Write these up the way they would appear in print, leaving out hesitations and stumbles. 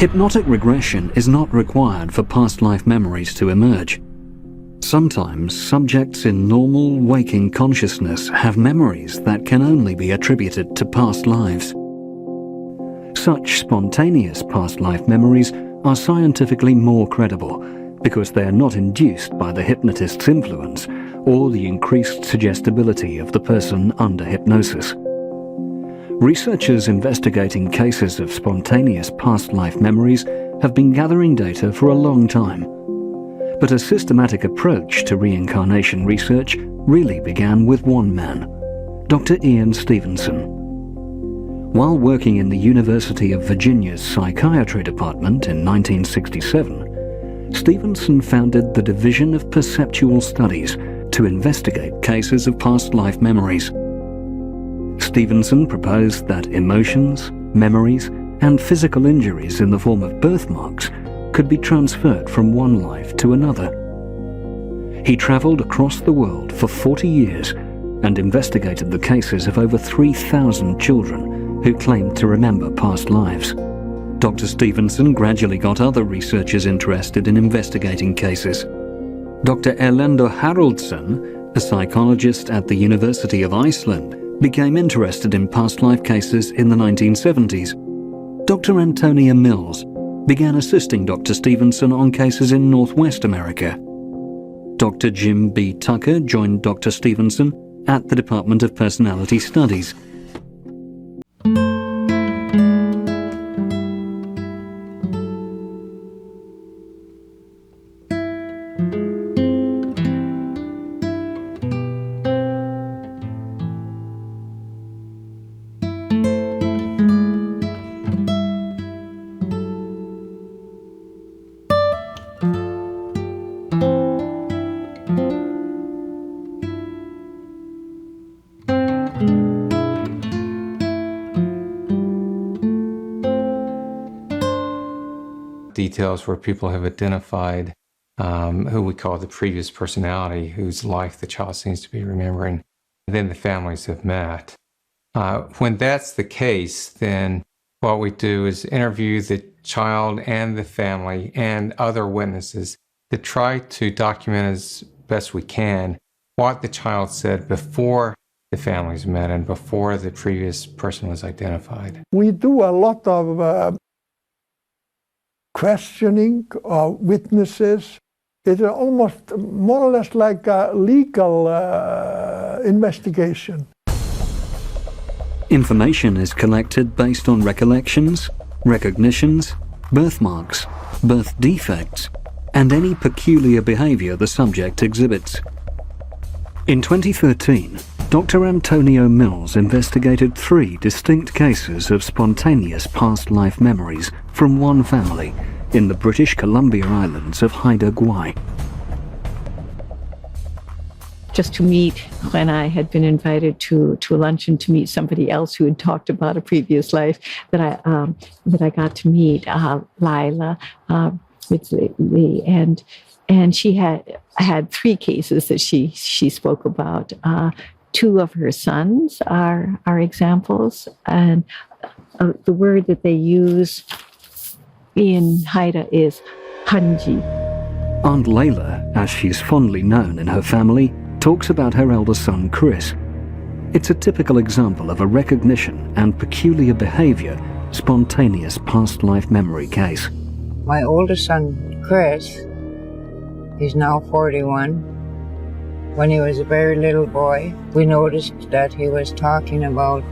Hypnotic regression is not required for past life memories to emerge. Sometimes subjects in normal waking consciousness have memories that can only be attributed to past lives. Such spontaneous past life memories are scientifically more credible because they are not induced by the hypnotist's influence or the increased suggestibility of the person under hypnosis. Researchers investigating cases of spontaneous past life memories have been gathering data for a long time. But a systematic approach to reincarnation research really began with one man, Dr. Ian Stevenson. While working in the University of Virginia's Psychiatry Department in 1967, Stevenson founded the Division of Perceptual Studies to investigate cases of past life memories. Stevenson proposed that emotions, memories, and physical injuries in the form of birthmarks could be transferred from one life to another. He travelled across the world for 40 years and investigated the cases of over 3,000 children who claimed to remember past lives. Dr. Stevenson gradually got other researchers interested in investigating cases. Dr. Erlendo Haraldsson, a psychologist at the University of Iceland, became interested in past life cases in the 1970s. Dr. Antonia Mills began assisting Dr. Stevenson on cases in Northwest America. Dr. Jim B. Tucker joined Dr. Stevenson at the Department of Personality Studies. Details where people have identified who we call the previous personality, whose life the child seems to be remembering. And then the families have met. When that's the case, then what we do is interview the child and the family and other witnesses to try to document as best we can what the child said before the families met and before the previous person was identified. We do a lot of questioning witnesses. It's almost more or less like a legal investigation. Information is collected based on recollections, recognitions, birthmarks, birth defects, and any peculiar behavior the subject exhibits. In 2013, Dr. Antonio Mills investigated 3 distinct cases of spontaneous past life memories from one family in the British Columbia Islands of Haida Gwaii. Just to meet, when I had been invited to a luncheon to meet somebody else who had talked about a previous life, that I got to meet Lila with Lee, and she had 3 cases that she spoke about. 2 of her sons are examples, and the word that they use in Haida is Hanji. Aunt Layla, as she's fondly known in her family, talks about her elder son Chris. It's a typical example of a recognition and peculiar behavior spontaneous past life memory case. My oldest son Chris, he's now 41. When he was a very little boy, we noticed that he was talking about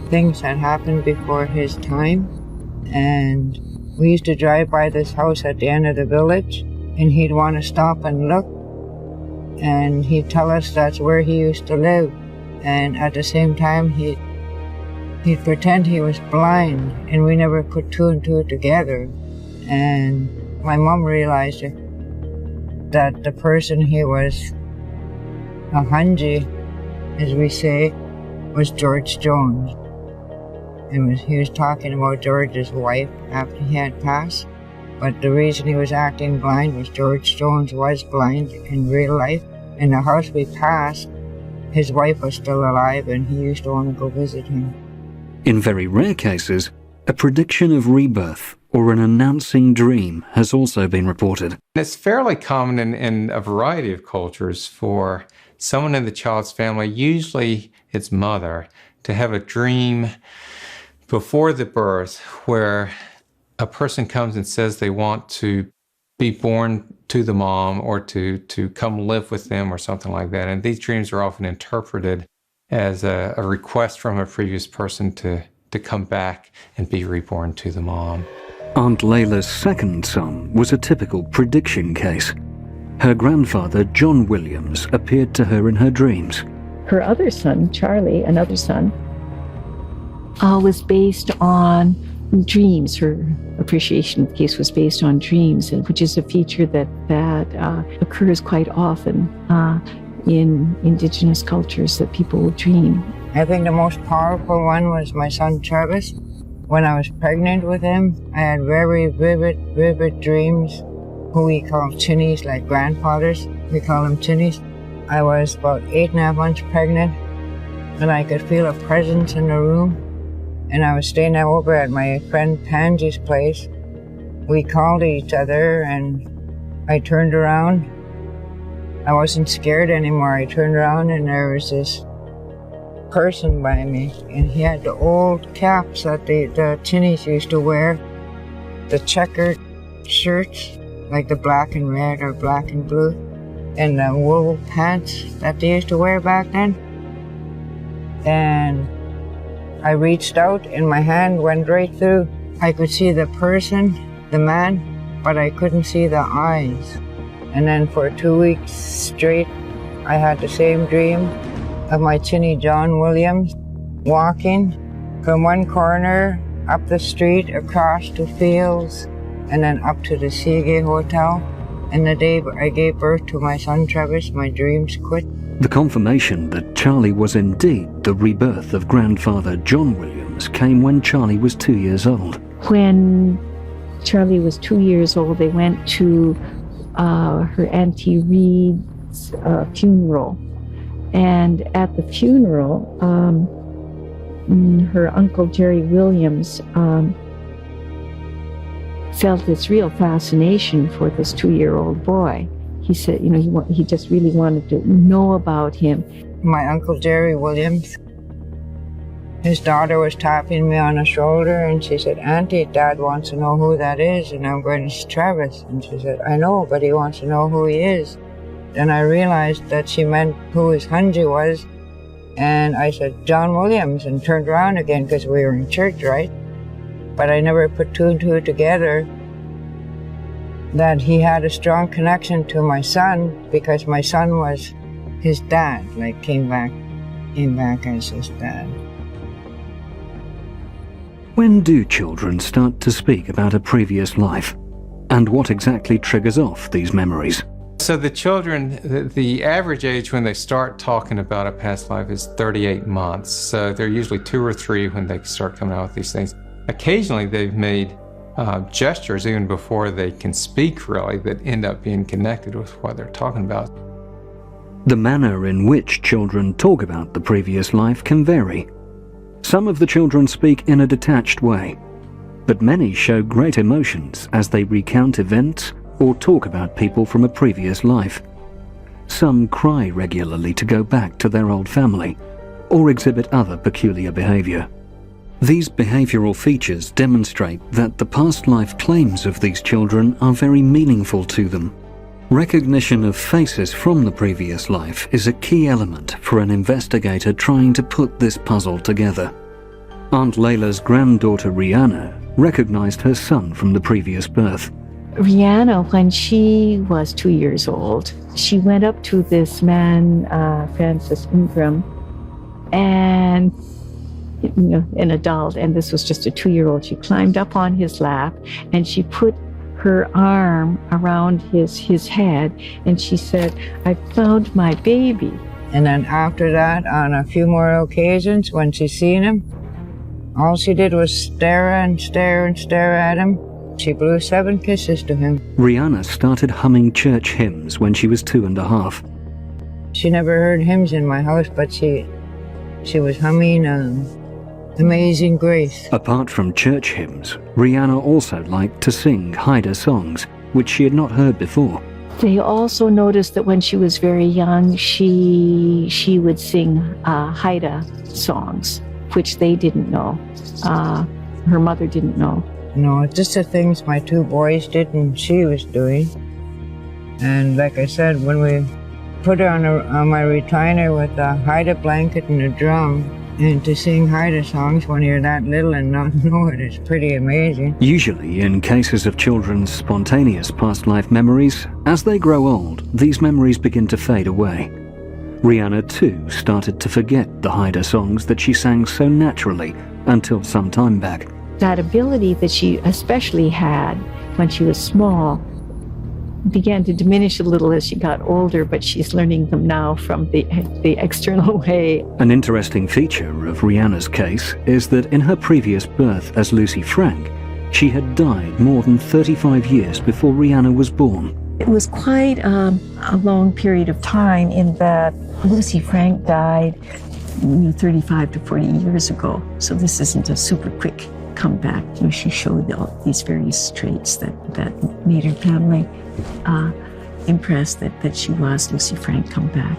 things that happened before his time. And we used to drive by this house at the end of the village, and he'd want to stop and look. And he'd tell us that's where he used to live. And at the same time, he'd pretend he was blind, and we never put 2 and 2 together. And my mom realized that the person he was, a Hanji, as we say, was George Jones. And he was talking about George's wife after he had passed. But the reason he was acting blind was George Jones was blind in real life. In the house we passed, his wife was still alive, and he used to want to go visit him. In very rare cases, A prediction of rebirth or an announcing dream has also been reported. It's fairly common in a variety of cultures for someone in the child's family, usually its mother, to have a dream before the birth where a person comes and says they want to be born to the mom or to come live with them or something like that. And these dreams are often interpreted as a request from a previous person to come back and be reborn to the mom. Aunt Layla's second son was a typical prediction case. Her grandfather, John Williams, appeared to her in her dreams. Her other son, Charlie, another son, was based on dreams. Her appreciation of the case was based on dreams, which is a feature that occurs quite often in indigenous cultures, that people will dream. I think the most powerful one was my son Travis. When I was pregnant with him, I had very vivid dreams, who we call chinnies, like grandfathers. We call them chinnies. I was about 8.5 months pregnant, and I could feel a presence in the room. And I was staying over at my friend Pansy's place. We called each other, and I turned around. I wasn't scared anymore. I turned around, and there was this person by me, and he had the old caps that the chinnies used to wear, the checkered shirts, like the black and red or black and blue, and the wool pants that they used to wear back then. And I reached out, and my hand went right through. I could see the person, the man, but I couldn't see the eyes. And then for 2 weeks straight, I had the same dream of my chinny John Williams walking from one corner up the street, across to fields, and then up to the Seagate Hotel. And the day I gave birth to my son Travis, my dreams quit. The confirmation that Charlie was indeed the rebirth of grandfather John Williams came when Charlie was 2 years old. When Charlie was 2 years old, they went to her Auntie Reed's funeral. And at the funeral, her Uncle Jerry Williams felt this real fascination for this 2-year-old boy. He said, he just really wanted to know about him. My Uncle Jerry Williams, his daughter was tapping me on the shoulder, and she said, "Auntie, Dad wants to know who that is." And I'm going, "It's Travis." And she said, "I know, but he wants to know who he is." Then I realized that she meant who his Hunji was. And I said, "John Williams," and turned around again because we were in church, right? But I never put two and two together that he had a strong connection to my son, because my son was his dad, like came back as his dad. When do children start to speak about a previous life? And what exactly triggers off these memories? So the children, the average age when they start talking about a past life is 38 months. So they're usually 2 or 3 when they start coming out with these things. Occasionally they've made gestures even before they can speak, really, that end up being connected with what they're talking about. The manner in which children talk about the previous life can vary. Some of the children speak in a detached way, but many show great emotions as they recount events or talk about people from a previous life. Some cry regularly to go back to their old family, or exhibit other peculiar behavior. These behavioral features demonstrate that the past life claims of these children are very meaningful to them. Recognition of faces from the previous life is a key element for an investigator trying to put this puzzle together. Aunt Layla's granddaughter Rihanna recognized her son from the previous birth. Rihanna, when she was 2 years old, she went up to this man, Francis Ingram, and an adult, and this was just a 2-year-old. She climbed up on his lap, and she put her arm around his head, and she said, "I found my baby." And then after that, on a few more occasions, when she seen him, all she did was stare and stare and stare at him. She blew 7 kisses to him. Rihanna started humming church hymns when she was 2.5. She never heard hymns in my house, but she was humming Amazing Grace. Apart from church hymns, Rihanna also liked to sing Haida songs, which she had not heard before. They also noticed that when she was very young, she would sing Haida songs, which they didn't know. Her mother didn't know. No, it's just the things my two boys did and she was doing. And like I said, when we put her on my recliner with a Haida blanket and a drum, and to sing Haida songs when you're that little and not know it is pretty amazing. Usually, in cases of children's spontaneous past life memories, as they grow old, these memories begin to fade away. Rihanna too started to forget the Haida songs that she sang so naturally until some time back. That ability that she especially had when she was small began to diminish a little as she got older, but she's learning them now from the external way. An interesting feature of Rihanna's case is that in her previous birth as Lucy Frank, she had died more than 35 years before Rihanna was born. It was quite a long period of time in that Lucy Frank died 35 to 40 years ago. So this isn't a super quick comeback. She showed all these various traits that made her family impressed that she was Lucy Frank come back.